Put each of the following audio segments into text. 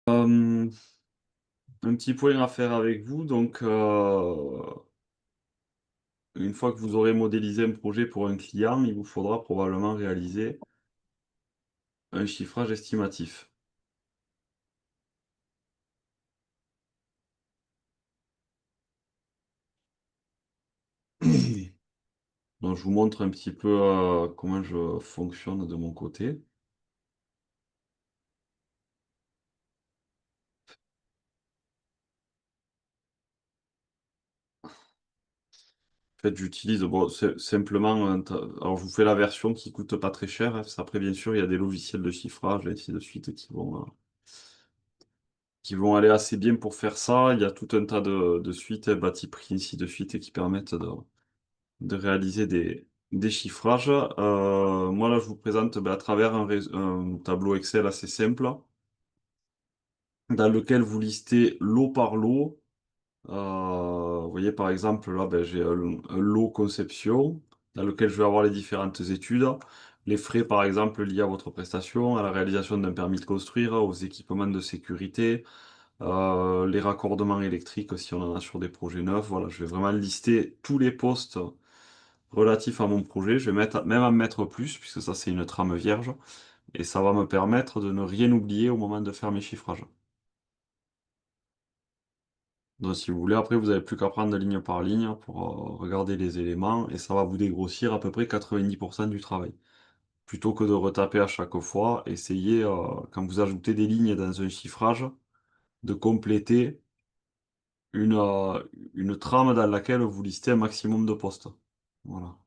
Euh, un petit point à faire avec vous. Donc, une fois que vous aurez modélisé un projet pour un client, il vous faudra probablement réaliser un chiffrage estimatif. Donc, je vous montre un petit peu comment je fonctionne de mon côté. En fait, j'utilise bon, simplement, alors je vous fais la version qui coûte pas très cher, hein, parce qu'après, bien sûr, il y a des logiciels de chiffrage et ainsi de suite qui vont aller assez bien pour faire ça. Il y a tout un tas de suites, Batiprint, ainsi de suite, et qui permettent de réaliser des chiffrages. Moi, là, je vous présente à travers un tableau Excel assez simple, dans lequel vous listez lot par lot. Vous voyez, par exemple, là, j'ai un lot conception, dans lequel je vais avoir les différentes études. Les frais, par exemple, liés à votre prestation, à la réalisation d'un permis de construire, aux équipements de sécurité, les raccordements électriques si on en a sur des projets neufs. Voilà, je vais vraiment lister tous les postes relatifs à mon projet. Je vais même en mettre plus, puisque ça c'est une trame vierge, et ça va me permettre de ne rien oublier au moment de faire mes chiffrages. Donc si vous voulez, après vous n'avez plus qu'à prendre ligne par ligne pour regarder les éléments, et ça va vous dégrossir à peu près 90% du travail. Plutôt que de retaper à chaque fois, essayez, quand vous ajoutez des lignes dans un chiffrage, de compléter une, euh, une trame dans laquelle vous listez un maximum de postes. Voilà.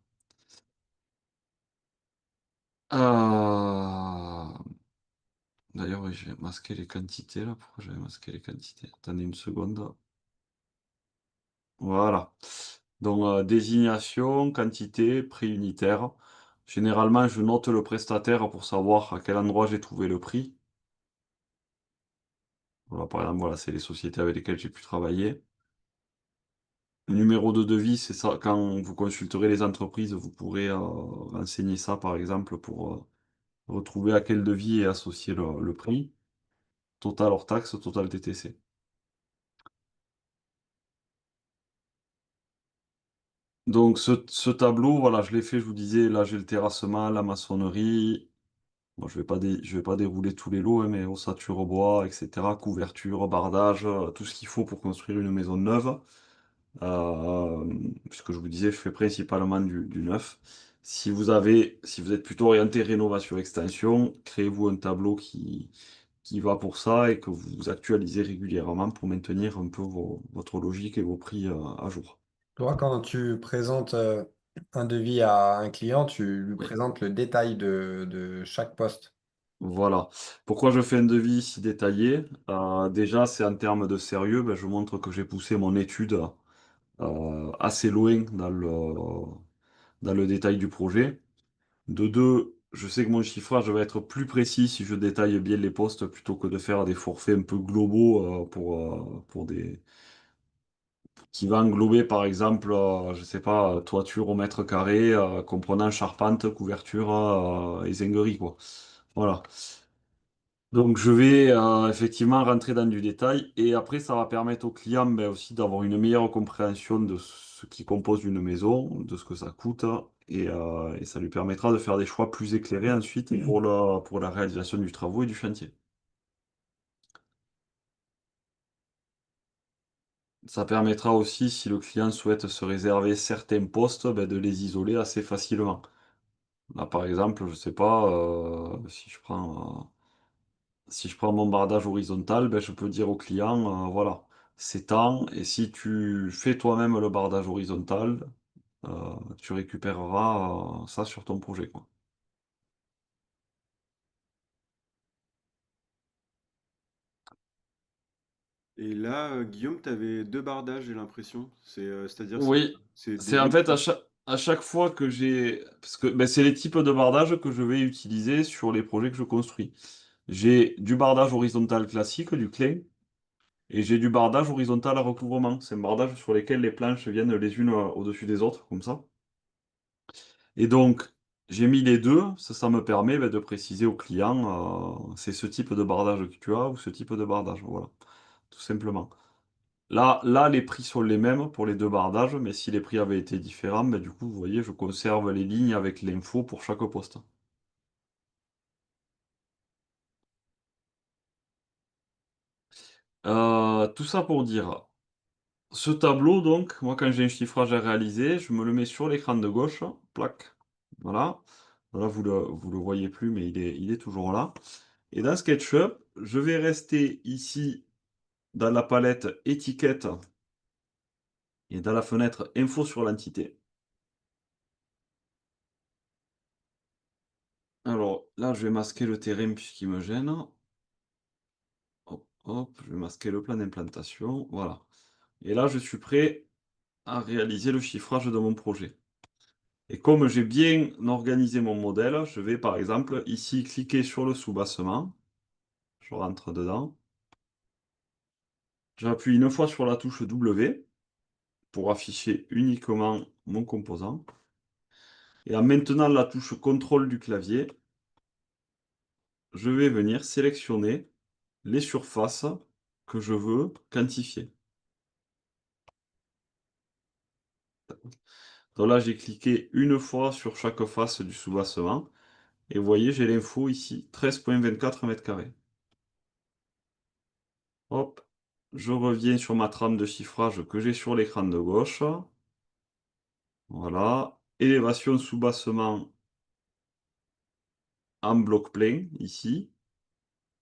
Euh, D'ailleurs, oui, j'ai masqué les quantités là. Pourquoi j'avais masqué les quantités? Attendez une seconde. Voilà. Donc, désignation, quantité, prix unitaire. Généralement, je note le prestataire pour savoir à quel endroit j'ai trouvé le prix. Voilà, par exemple, voilà, c'est les sociétés avec lesquelles j'ai pu travailler. Le numéro de devis, c'est ça. Quand vous consulterez les entreprises, vous pourrez renseigner ça, par exemple, pour retrouver à quel devis est associé le prix. Total hors taxe, total TTC. Donc ce tableau, voilà, je l'ai fait, je vous disais, là j'ai le terrassement, la maçonnerie. Bon, je vais pas dérouler tous les lots, hein, mais ossature bois, etc. Couverture, bardage, tout ce qu'il faut pour construire une maison neuve. Puisque je vous disais, je fais principalement du neuf. Si vous êtes plutôt orienté rénovation extension, créez-vous un tableau qui va pour ça et que vous actualisez régulièrement pour maintenir un peu votre logique et vos prix à jour. Toi, quand tu présentes un devis à un client, tu lui Oui. présentes le détail de chaque poste. Voilà. Pourquoi je fais un devis si détaillé? Déjà, c'est en termes de sérieux, je montre que j'ai poussé mon étude assez loin dans le détail du projet. De deux, je sais que mon chiffrage va être plus précis si je détaille bien les postes plutôt que de faire des forfaits un peu globaux pour des qui va englober par exemple, je sais pas, toiture au mètre carré, comprenant charpente, couverture et zinguerie, quoi. Voilà. Donc je vais effectivement rentrer dans du détail et après ça va permettre au client aussi d'avoir une meilleure compréhension de ce qui compose une maison, de ce que ça coûte et ça lui permettra de faire des choix plus éclairés ensuite pour la réalisation du travaux et du chantier. Ça permettra aussi, si le client souhaite se réserver certains postes, de les isoler assez facilement. Là par exemple, je sais pas, si je prends mon bardage horizontal, je peux dire au client, voilà, c'est tant, et si tu fais toi-même le bardage horizontal, tu récupéreras ça sur ton projet, quoi. Et là, Guillaume, tu avais deux bardages, j'ai l'impression. C'est-à-dire, Oui, c'est des c'est en fait briques. à chaque fois que j'ai... Parce que c'est les types de bardage que je vais utiliser sur les projets que je construis. J'ai du bardage horizontal classique, du clay, et j'ai du bardage horizontal à recouvrement. C'est un bardage sur lequel les planches viennent les unes au-dessus des autres, comme ça. Et donc, J'ai mis les deux, ça me permet de préciser au client, c'est ce type de bardage que tu as ou ce type de bardage, voilà, tout simplement. Là, les prix sont les mêmes pour les deux bardages, mais si les prix avaient été différents, ben, du coup, vous voyez, je conserve les lignes avec l'info pour chaque poste. Tout ça pour dire, ce tableau, donc, moi, quand j'ai un chiffrage à réaliser, je me le mets sur l'écran de gauche, plaque, voilà. Voilà, vous le voyez plus, mais il est toujours là. Et dans SketchUp, je vais rester ici dans la palette étiquette et dans la fenêtre info sur l'entité. Alors là, je vais masquer le terrain puisqu'il me gêne. Hop, hop, je vais masquer le plan d'implantation. Voilà. Et là, je suis prêt à réaliser le chiffrage de mon projet. Et comme j'ai bien organisé mon modèle, je vais par exemple ici cliquer sur le sous-bassement. Je rentre dedans. J'appuie une fois sur la touche W pour afficher uniquement mon composant. Et en maintenant la touche CTRL du clavier, je vais venir sélectionner les surfaces que je veux quantifier. Donc là, j'ai cliqué une fois sur chaque face du soubassement. Et vous voyez, j'ai l'info ici, 13,24 m². Hop, je reviens sur ma trame de chiffrage que j'ai sur l'écran de gauche. Voilà, élévation soubassement en bloc plein, ici.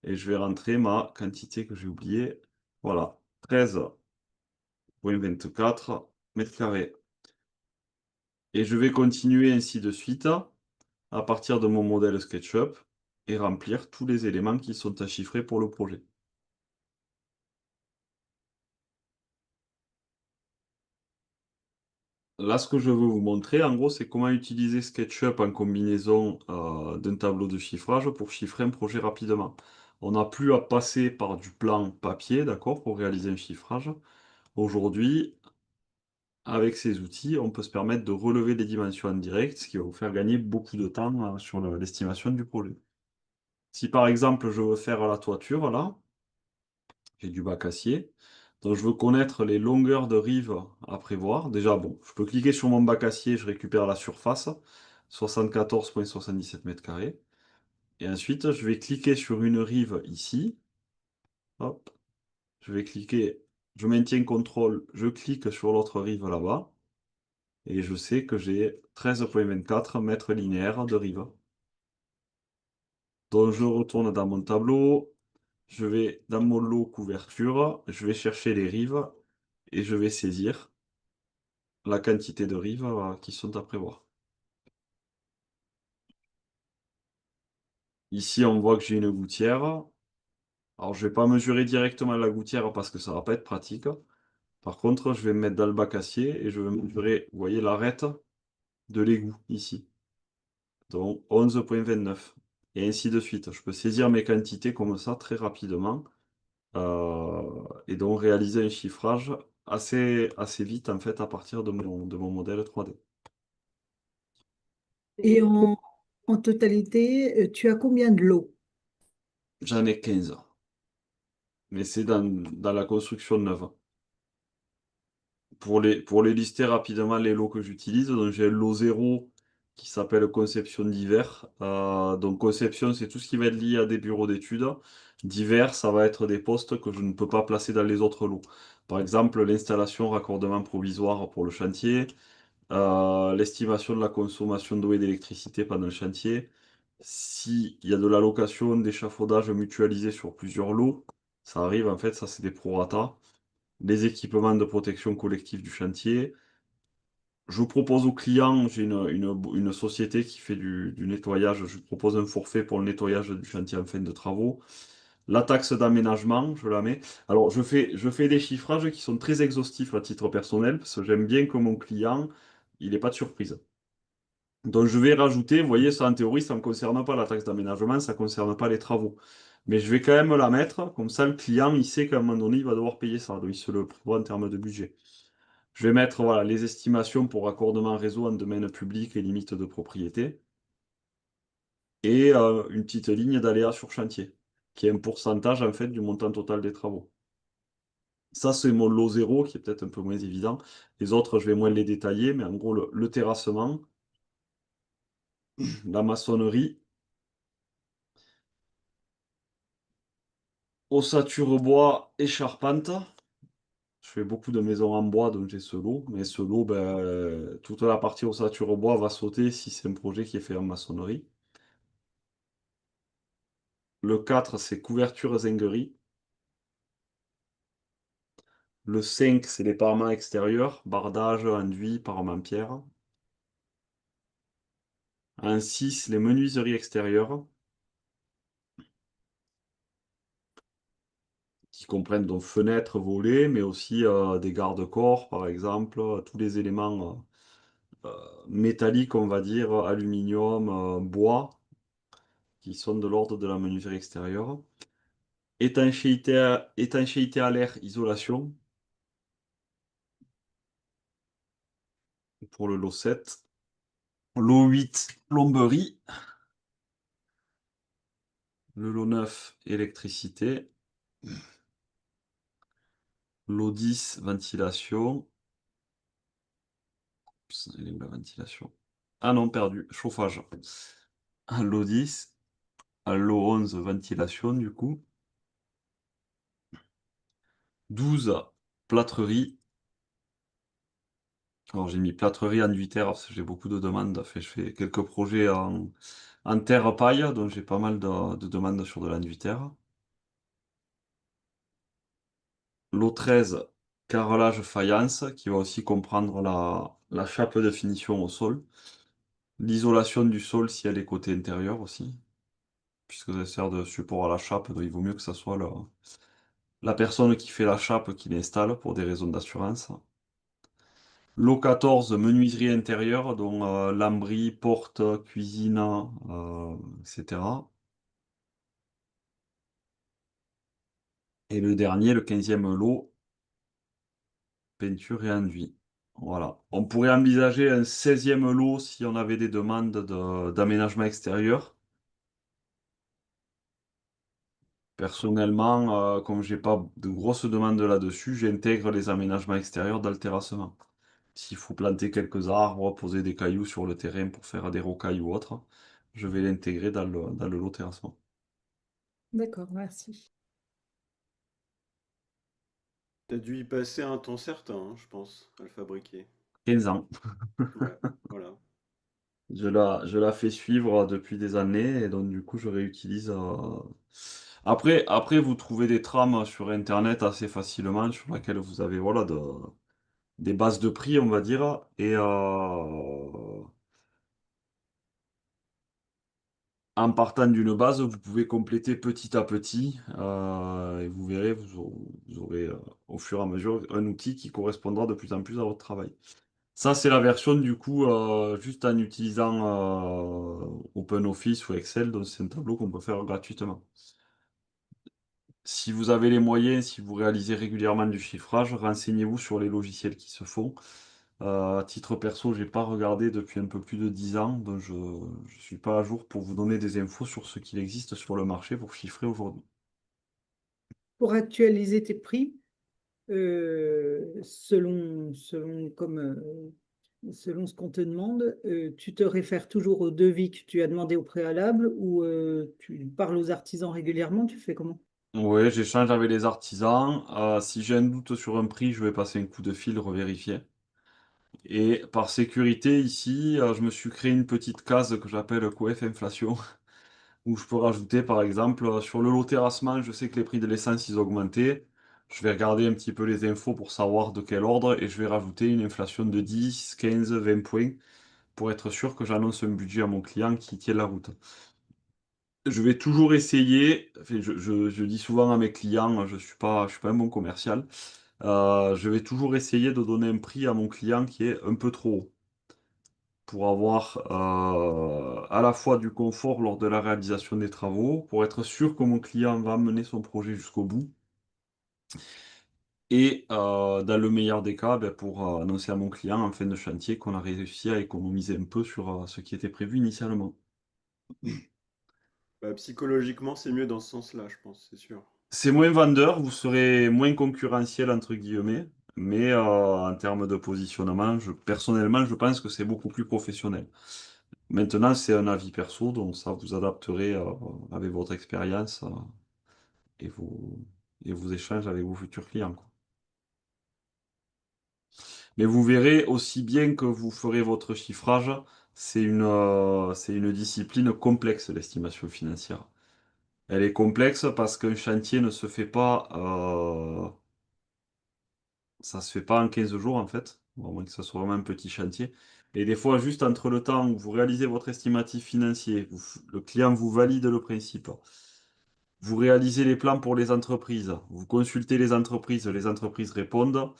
Et je vais rentrer ma quantité que j'ai oubliée. Voilà, 13,24 m². Et je vais continuer ainsi de suite à partir de mon modèle SketchUp et remplir tous les éléments qui sont à chiffrer pour le projet. Là, ce que je veux vous montrer, en gros, c'est comment utiliser SketchUp en combinaison d'un tableau de chiffrage pour chiffrer un projet rapidement. On n'a plus à passer par du plan papier, d'accord, pour réaliser un chiffrage. Aujourd'hui, avec ces outils, on peut se permettre de relever les dimensions en direct, ce qui va vous faire gagner beaucoup de temps sur l'estimation du projet. Si par exemple, je veux faire la toiture, là, j'ai du bac acier. Donc je veux connaître les longueurs de rive à prévoir. Déjà, bon, je peux cliquer sur mon bac acier, je récupère la surface, 74,77 m². Et ensuite, je vais cliquer sur une rive ici. Hop, je vais cliquer, je maintiens CTRL, je clique sur l'autre rive là-bas. Et je sais que j'ai 13,24 mètres linéaires de rive. Donc je retourne dans mon tableau, je vais dans mon lot couverture, je vais chercher les rives et je vais saisir la quantité de rives qui sont à prévoir. Ici, on voit que j'ai une gouttière. Alors, je ne vais pas mesurer directement la gouttière parce que ça ne va pas être pratique. Par contre, je vais me mettre dans le bac acier et je vais mesurer, vous voyez, l'arête de l'égout ici. Donc 11,29. Et ainsi de suite. Je peux saisir mes quantités comme ça très rapidement. Et donc réaliser un chiffrage assez vite en fait à partir de mon modèle 3D. Et en totalité, tu as combien de lots? J'en ai 15. Mais c'est dans la construction neuve. Pour les lister rapidement, les lots que j'utilise, donc j'ai un lot 0 qui s'appelle conception d'hiver. Donc conception, c'est tout ce qui va être lié à des bureaux d'études. Divers, ça va être des postes que je ne peux pas placer dans les autres lots. Par exemple, l'installation, raccordement provisoire pour le chantier, l'estimation de la consommation d'eau et d'électricité pendant le chantier. S'il y a de la location, d'échafaudage mutualisé sur plusieurs lots, ça arrive en fait, ça c'est des prorata. Les équipements de protection collective du chantier. Je propose aux clients, j'ai une société qui fait du nettoyage, je propose un forfait pour le nettoyage du chantier en fin de travaux. La taxe d'aménagement, je la mets. Alors, je fais des chiffrages qui sont très exhaustifs à titre personnel, parce que j'aime bien que mon client, il n'ait pas de surprise. Donc, je vais rajouter, vous voyez, ça en théorie, ça ne me concerne pas la taxe d'aménagement, ça ne concerne pas les travaux. Mais je vais quand même la mettre, comme ça le client, il sait qu'à un moment donné, il va devoir payer ça. Donc, il se le prévoit en termes de budget. Je vais mettre voilà, les estimations pour raccordement réseau en domaine public et limite de propriété. et une petite ligne d'aléa sur chantier, qui est un pourcentage en fait du montant total des travaux. Ça, c'est mon lot zéro, qui est peut-être un peu moins évident. Les autres, je vais moins les détailler, mais en gros, le terrassement, la maçonnerie, ossature bois et charpente. Je fais beaucoup de maisons en bois, donc j'ai ce lot. Mais ce lot, ben, toute la partie ossature bois va sauter si c'est un projet qui est fait en maçonnerie. Le 4, c'est couverture zinguerie. Le 5, c'est les parements extérieurs, bardage, enduit, parements pierre. En 6, les menuiseries extérieures, qui comprennent donc fenêtres, volets, mais aussi des garde-corps, par exemple, tous les éléments métalliques, on va dire, aluminium, bois, qui sont de l'ordre de la menuiserie extérieure. Étanchéité à l'air, isolation, pour le lot 7. Lot 8, plomberie. Le lot 9, électricité. Lot 10, ventilation. Elle est où la ventilation? Ah non, perdu, chauffage. Lot 10. Lot 11, ventilation du coup. 12, plâtrerie. Alors j'ai mis plâtrerie en 8 terres parce que j'ai beaucoup de demandes. Je fais quelques projets en terre paille, donc j'ai pas mal de demandes sur de l'enduit terre. Lot 13, carrelage faïence, qui va aussi comprendre la chape de finition au sol. L'isolation du sol si elle est côté intérieur aussi, puisque ça sert de support à la chape, donc il vaut mieux que ça soit la personne qui fait la chape qui l'installe pour des raisons d'assurance. Lot 14, menuiserie intérieure, dont lambris, porte, cuisine, etc. Et le dernier, le 15e lot, peinture et enduit. Voilà. On pourrait envisager un 16e lot si on avait des demandes d'aménagement extérieur. Personnellement, comme j'ai pas de grosses demandes là-dessus, j'intègre les aménagements extérieurs dans le terrassement. S'il faut planter quelques arbres, poser des cailloux sur le terrain pour faire des rocailles ou autre, je vais l'intégrer dans le lot terrassement. D'accord, merci. T'as dû y passer un temps certain, hein, je pense, à le fabriquer. 15 ans. Ouais, voilà. Je la fais suivre depuis des années et donc du coup je réutilise. Après, vous trouvez des trames sur Internet assez facilement sur lesquelles vous avez voilà, des bases de prix, on va dire. Et en partant d'une base, vous pouvez compléter petit à petit et vous verrez, vous aurez au fur et à mesure un outil qui correspondra de plus en plus à votre travail. Ça, c'est la version du coup, juste en utilisant OpenOffice ou Excel, donc c'est un tableau qu'on peut faire gratuitement. Si vous avez les moyens, si vous réalisez régulièrement du chiffrage, renseignez-vous sur les logiciels qui se font. À titre perso, j'ai pas regardé depuis un peu plus de 10 ans, donc je ne suis pas à jour pour vous donner des infos sur ce qu'il existe sur le marché pour chiffrer aujourd'hui. Pour actualiser tes prix, selon ce qu'on te demande, tu te réfères toujours au devis que tu as demandé au préalable ou tu parles aux artisans régulièrement, tu fais comment? Oui, j'échange avec les artisans. Si j'ai un doute sur un prix, je vais passer un coup de fil, revérifier. Et par sécurité, ici, je me suis créé une petite case que j'appelle coef inflation, où je peux rajouter, par exemple, sur le lot terrassement, je sais que les prix de l'essence, ils ont augmenté. Je vais regarder un petit peu les infos pour savoir de quel ordre et je vais rajouter une inflation de 10, 15, 20 points pour être sûr que j'annonce un budget à mon client qui tient la route. Je vais toujours essayer, enfin, je dis souvent à mes clients, je suis pas un bon commercial, je vais toujours essayer de donner un prix à mon client qui est un peu trop haut pour avoir à la fois du confort lors de la réalisation des travaux, pour être sûr que mon client va mener son projet jusqu'au bout, et dans le meilleur des cas, ben, pour annoncer à mon client en fin de chantier qu'on a réussi à économiser un peu sur ce qui était prévu initialement. Bah, psychologiquement, c'est mieux dans ce sens-là, je pense, c'est sûr. C'est moins vendeur, vous serez moins concurrentiel entre guillemets, mais en termes de positionnement, personnellement, je pense que c'est beaucoup plus professionnel. Maintenant, c'est un avis perso, donc ça vous adapterez avec votre expérience et vos échanges avec vos futurs clients, quoi. Mais vous verrez aussi bien que vous ferez votre chiffrage, c'est une discipline complexe, l'estimation financière. Elle est complexe parce qu'un chantier ne se fait pas, ça se fait pas en 15 jours en fait, à moins que ce soit vraiment un petit chantier. Et des fois, juste entre le temps où vous réalisez votre estimatif financier, le client vous valide le principe, vous réalisez les plans pour les entreprises, vous consultez les entreprises répondent,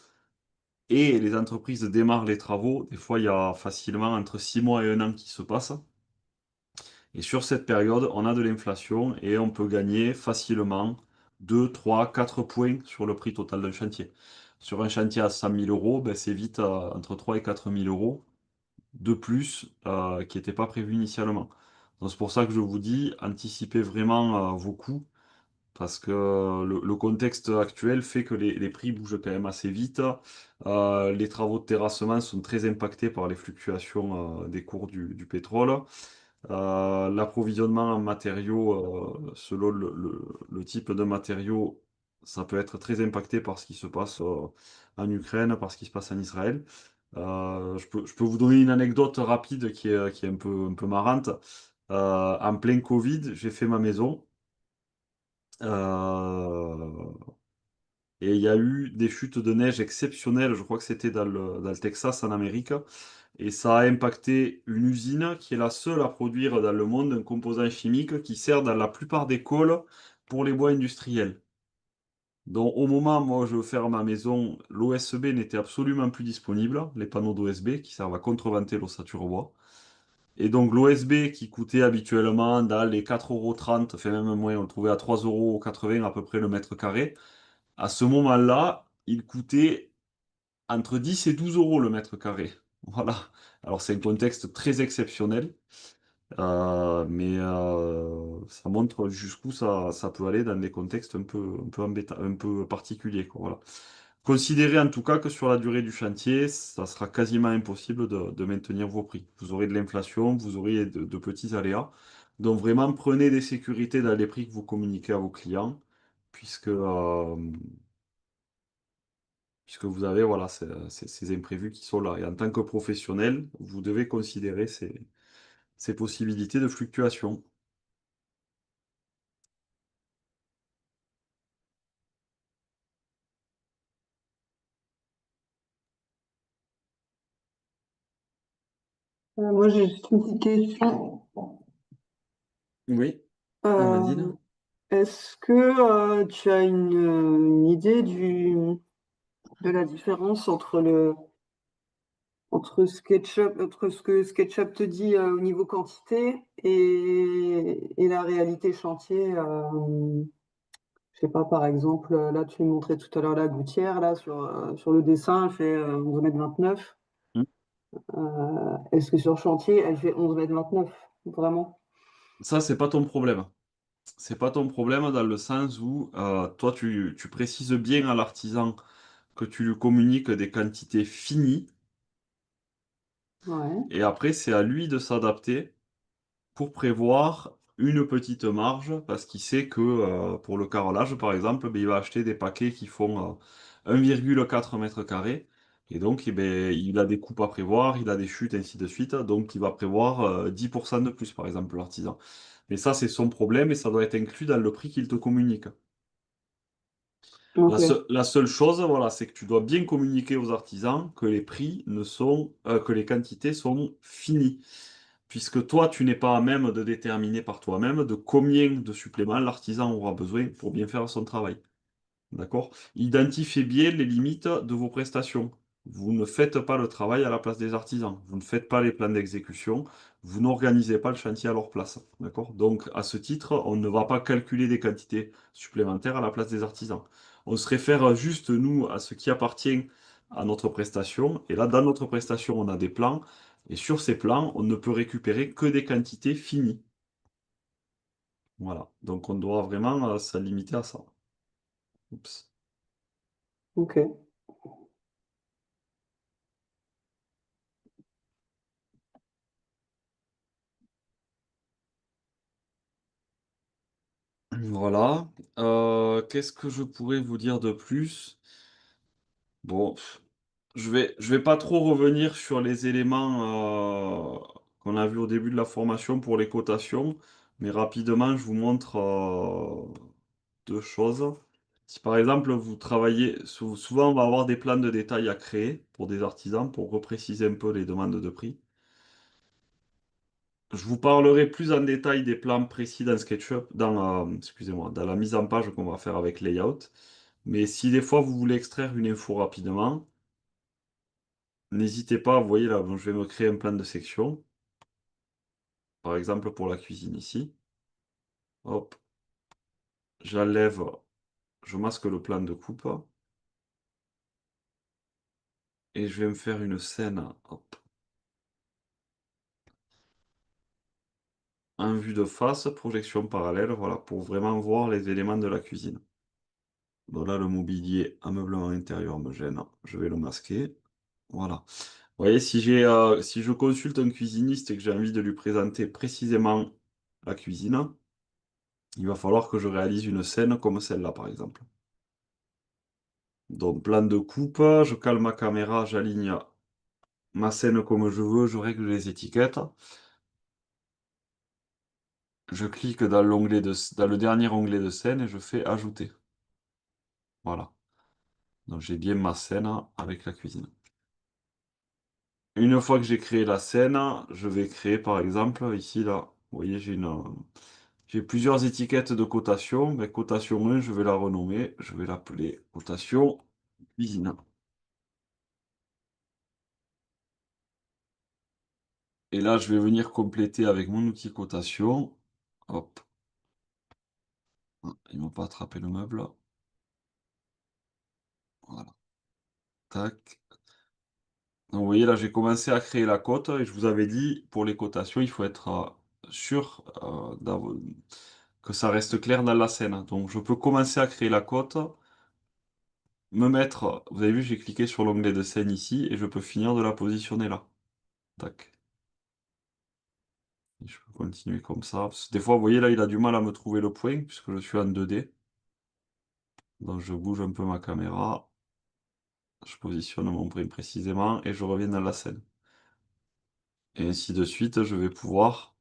et les entreprises démarrent les travaux. Des fois, il y a facilement entre 6 mois et un an qui se passent. Et sur cette période, on a de l'inflation et on peut gagner facilement 2, 3, 4 points sur le prix total d'un chantier. Sur un chantier à 100 000 euros, ben, c'est vite entre 3 et 4 000 euros de plus qui n'étaient pas prévus initialement. Donc c'est pour ça que je vous dis, anticipez vraiment vos coûts parce que le contexte actuel fait que les prix bougent quand même assez vite. Les travaux de terrassement sont très impactés par les fluctuations des cours du pétrole. L'approvisionnement en matériaux, selon le type de matériaux, ça peut être très impacté par ce qui se passe en Ukraine, par ce qui se passe en Israël. Je peux vous donner une anecdote rapide qui est un peu marrante. En plein Covid, j'ai fait ma maison. Euh, et il y a eu des chutes de neige exceptionnelles, je crois que c'était dans le Texas en Amérique, et ça a impacté une usine qui est la seule à produire dans le monde un composant chimique qui sert dans la plupart des cols pour les bois industriels. Donc au moment où moi je veux faire ma maison, l'OSB n'était absolument plus disponible, les panneaux d'OSB qui servent à contreventer l'ossature bois. Et donc l'OSB qui coûtait habituellement dans les 4,30 €, fait même moins, on le trouvait à 3,80 € à peu près le mètre carré. À ce moment-là, il coûtait entre 10 et 12 euros le mètre carré. Voilà. Alors c'est un contexte très exceptionnel, mais ça montre jusqu'où ça peut aller dans des contextes un peu un peu particuliers, quoi. Voilà. Considérez en tout cas que sur la durée du chantier, ça sera quasiment impossible de maintenir vos prix. Vous aurez de l'inflation, vous aurez de petits aléas. Donc vraiment, prenez des sécurités dans les prix que vous communiquez à vos clients, puisque, puisque vous avez voilà, ces imprévus qui sont là. Et en tant que professionnel, vous devez considérer ces possibilités de fluctuation. Moi, j'ai juste une petite question. Oui, Euh, Amandine? Est-ce que tu as une idée de la différence entre SketchUp, entre ce que SketchUp te dit au niveau quantité et la réalité chantier? Je sais pas, par exemple, là, tu me montrais tout à l'heure la gouttière, là, sur le dessin, elle fait 11,29 m. Hmm. Est-ce que sur chantier, elle fait 11,29 m, vraiment? Ça, c'est pas ton problème. C'est pas ton problème dans le sens où toi, tu précises bien à l'artisan que tu lui communiques des quantités finies Ouais. et après, c'est à lui de s'adapter pour prévoir une petite marge parce qu'il sait que pour le carrelage, par exemple, ben, il va acheter des paquets qui font 1,4 mètre carré et donc eh ben, il a des coupes à prévoir, il a des chutes, ainsi de suite. Donc, il va prévoir 10% de plus, par exemple, l'artisan. Mais ça, c'est son problème et ça doit être inclus dans le prix qu'il te communique. Ok. La seule chose, voilà, c'est que tu dois bien communiquer aux artisans que les prix ne sont, que les quantités sont finies. Puisque toi, tu n'es pas à même de déterminer par toi-même de combien de suppléments l'artisan aura besoin pour bien faire son travail. D'accord? Identifiez bien les limites de vos prestations. Vous ne faites pas le travail à la place des artisans. Vous ne faites pas les plans d'exécution. Vous n'organisez pas le chantier à leur place. D'accord? Donc, à ce titre, on ne va pas calculer des quantités supplémentaires à la place des artisans. On se réfère juste, nous, à ce qui appartient à notre prestation. Et là, dans notre prestation, on a des plans. Et sur ces plans, on ne peut récupérer que des quantités finies. Voilà. Donc on doit vraiment se limiter à ça. Oups. Ok. Voilà. Qu'est-ce que je pourrais vous dire de plus? Bon, je vais pas trop revenir sur les éléments qu'on a vus au début de la formation pour les cotations, mais rapidement, je vous montre deux choses. Si par exemple vous travaillez, souvent on va avoir des plans de détail à créer pour des artisans pour repréciser un peu les demandes de prix. Je vous parlerai plus en détail des plans précis dans SketchUp, excusez-moi, dans la mise en page qu'on va faire avec Layout. Mais si des fois vous voulez extraire une info rapidement, n'hésitez pas, vous voyez là, bon, je vais me créer un plan de section, par exemple pour la cuisine ici. Hop, j'enlève, je masque le plan de coupe et je vais me faire une scène, hop, en vue de face, projection parallèle, voilà, pour vraiment voir les éléments de la cuisine. Bon là, le mobilier, ameublement intérieur me gêne, je vais le masquer. Voilà. Vous voyez, si je consulte un cuisiniste et que j'ai envie de lui présenter précisément la cuisine, il va falloir que je réalise une scène comme celle-là, par exemple. Donc, plan de coupe, je cale ma caméra, j'aligne ma scène comme je veux, je règle les étiquettes. Je clique dans dans le dernier onglet de scène et je fais ajouter. Voilà. Donc, j'ai bien ma scène avec la cuisine. Une fois que j'ai créé la scène, je vais créer par exemple ici là, vous voyez j'ai plusieurs étiquettes de cotation, mais cotation 1, je vais la renommer, je vais l'appeler cotation cuisine. Et là, je vais venir compléter avec mon outil cotation. Hop, ah, ils m'ont pas attrapé le meuble. Voilà, tac. Donc, vous voyez là, j'ai commencé à créer la cote et je vous avais dit pour les cotations, il faut être sûr que ça reste clair dans la scène. Donc, je peux commencer à créer la cote, me mettre, vous avez vu, j'ai cliqué sur l'onglet de scène ici et je peux finir de la positionner là. Tac. Et je peux continuer comme ça. Parce que des fois, vous voyez là, il a du mal à me trouver le point puisque je suis en 2D. Donc, je bouge un peu ma caméra. Je positionne mon point précisément et je reviens dans la scène. Et ainsi de suite, je vais pouvoir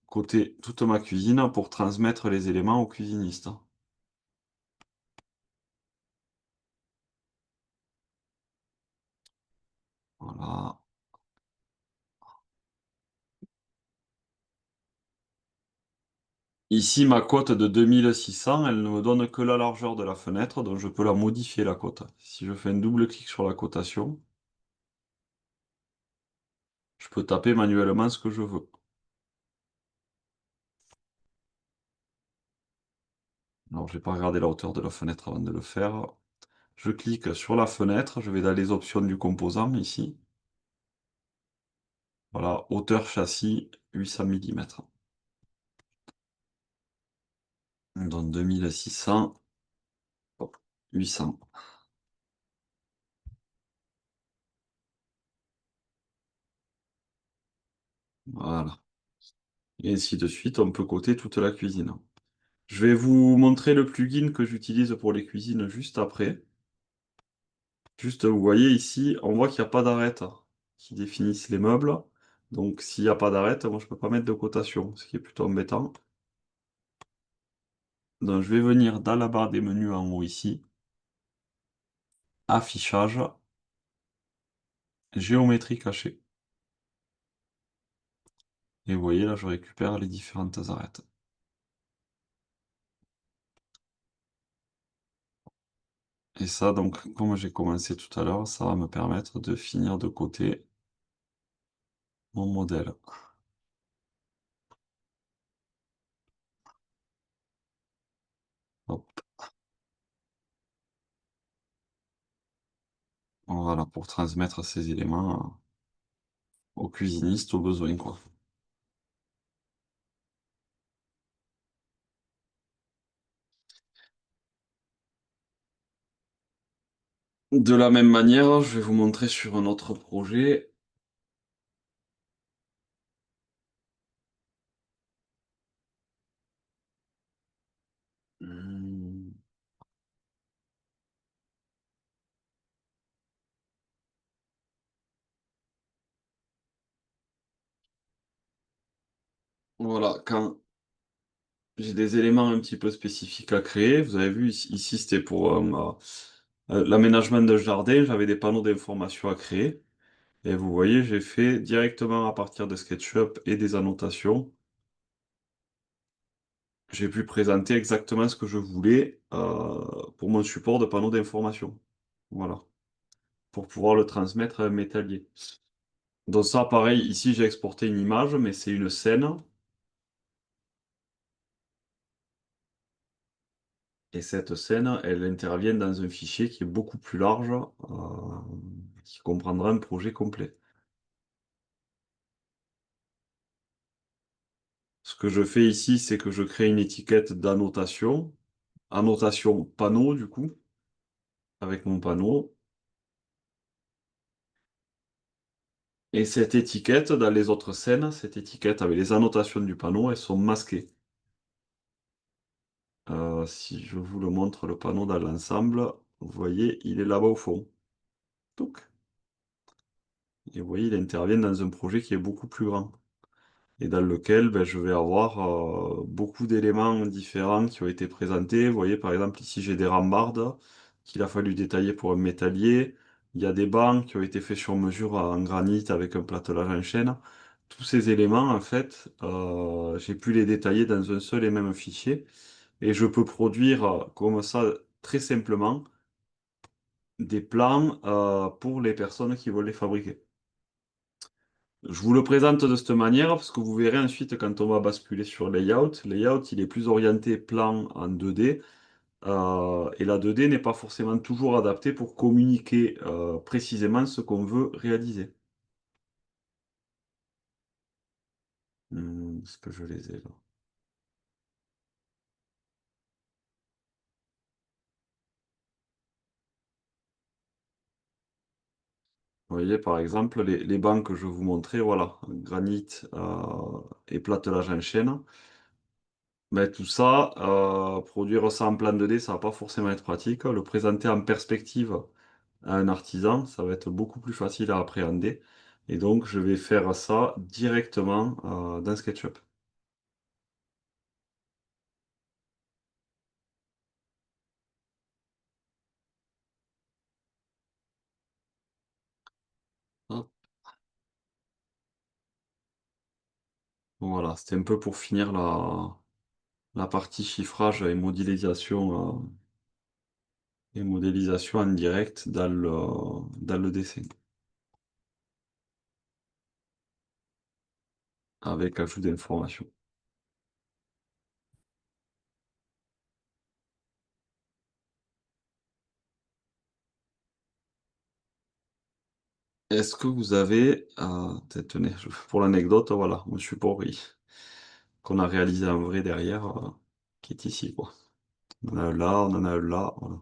coter toute ma cuisine pour transmettre les éléments au cuisiniste. Voilà. Ici, ma cote de 2600, elle ne me donne que la largeur de la fenêtre, donc je peux la modifier la cote. Si je fais un double clic sur la cotation, je peux taper manuellement ce que je veux. Alors, je vais pas regarder la hauteur de la fenêtre avant de le faire. Je clique sur la fenêtre, je vais dans les options du composant ici. Voilà, hauteur châssis 800 mm. Donc 2600, hop, 800. Voilà. Et ainsi de suite, on peut coter toute la cuisine. Je vais vous montrer le plugin que j'utilise pour les cuisines juste après. Juste, vous voyez ici, on voit qu'il n'y a pas d'arête qui définissent les meubles. Donc s'il n'y a pas d'arête, moi je ne peux pas mettre de cotation, ce qui est plutôt embêtant. Donc je vais venir dans la barre des menus en haut ici, affichage, géométrie cachée. Et vous voyez là, je récupère les différentes arêtes. Et ça, donc, comme j'ai commencé tout à l'heure, ça va me permettre de finir de coter mon modèle. Hop. Voilà, pour transmettre ces éléments au cuisiniste au besoin, quoi. De la même manière, je vais vous montrer sur un autre projet. Hmm. Voilà, quand j'ai des éléments un petit peu spécifiques à créer, vous avez vu ici, c'était pour l'aménagement d'un jardin, j'avais des panneaux d'information à créer. Et vous voyez, j'ai fait directement à partir de SketchUp et des annotations. J'ai pu présenter exactement ce que je voulais pour mon support de panneau d'information. Voilà, pour pouvoir le transmettre à un métallier. Donc ça, pareil, ici j'ai exporté une image, mais c'est une scène. Et cette scène, elle intervient dans un fichier qui est beaucoup plus large, qui comprendra un projet complet. Ce que je fais ici, c'est que je crée une étiquette d'annotation, annotation panneau du coup, avec mon panneau. Et cette étiquette, dans les autres scènes, cette étiquette avec les annotations du panneau, elles sont masquées. Si je vous le montre, le panneau dans l'ensemble, vous voyez, il est là-bas au fond. Touc. Et vous voyez, il intervient dans un projet qui est beaucoup plus grand. Et dans lequel ben, je vais avoir beaucoup d'éléments différents qui ont été présentés. Vous voyez, par exemple, ici, j'ai des rambardes qu'il a fallu détailler pour un métallier. Il y a des bancs qui ont été faits sur mesure en granit avec un platelage en chaîne. Tous ces éléments, en fait, j'ai pu les détailler dans un seul et même fichier. Et je peux produire comme ça, très simplement, des plans pour les personnes qui veulent les fabriquer. Je vous le présente de cette manière parce que vous verrez ensuite quand on va basculer sur Layout. Layout, il est plus orienté plan en 2D et la 2D n'est pas forcément toujours adaptée pour communiquer précisément ce qu'on veut réaliser. Est-ce que je les ai là? Vous voyez par exemple les bancs que je vous montrais, voilà, granit et platelage en chaîne. Ben, tout ça, produire ça en plan 2D, ça va pas forcément être pratique. Le présenter en perspective à un artisan, ça va être beaucoup plus facile à appréhender. Et donc, je vais faire ça directement dans SketchUp. Hop. Voilà, c'était un peu pour finir la partie chiffrage et modélisation en direct dans le dessin, avec ajout d'informations. Est-ce que vous avez, tenez, pour l'anecdote, voilà, mon support qu'on a réalisé en vrai derrière, qui est ici, quoi. On en a un là, on en a un là, voilà.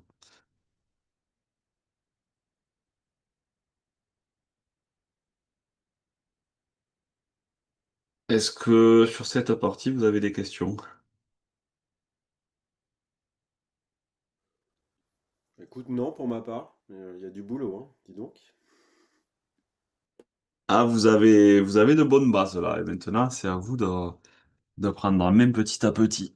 Est-ce que sur cette partie, vous avez des questions? Écoute, non, pour ma part, il y a du boulot, hein, dis donc. Ah, vous avez de bonnes bases là, et maintenant, c'est à vous de prendre en main petit à petit.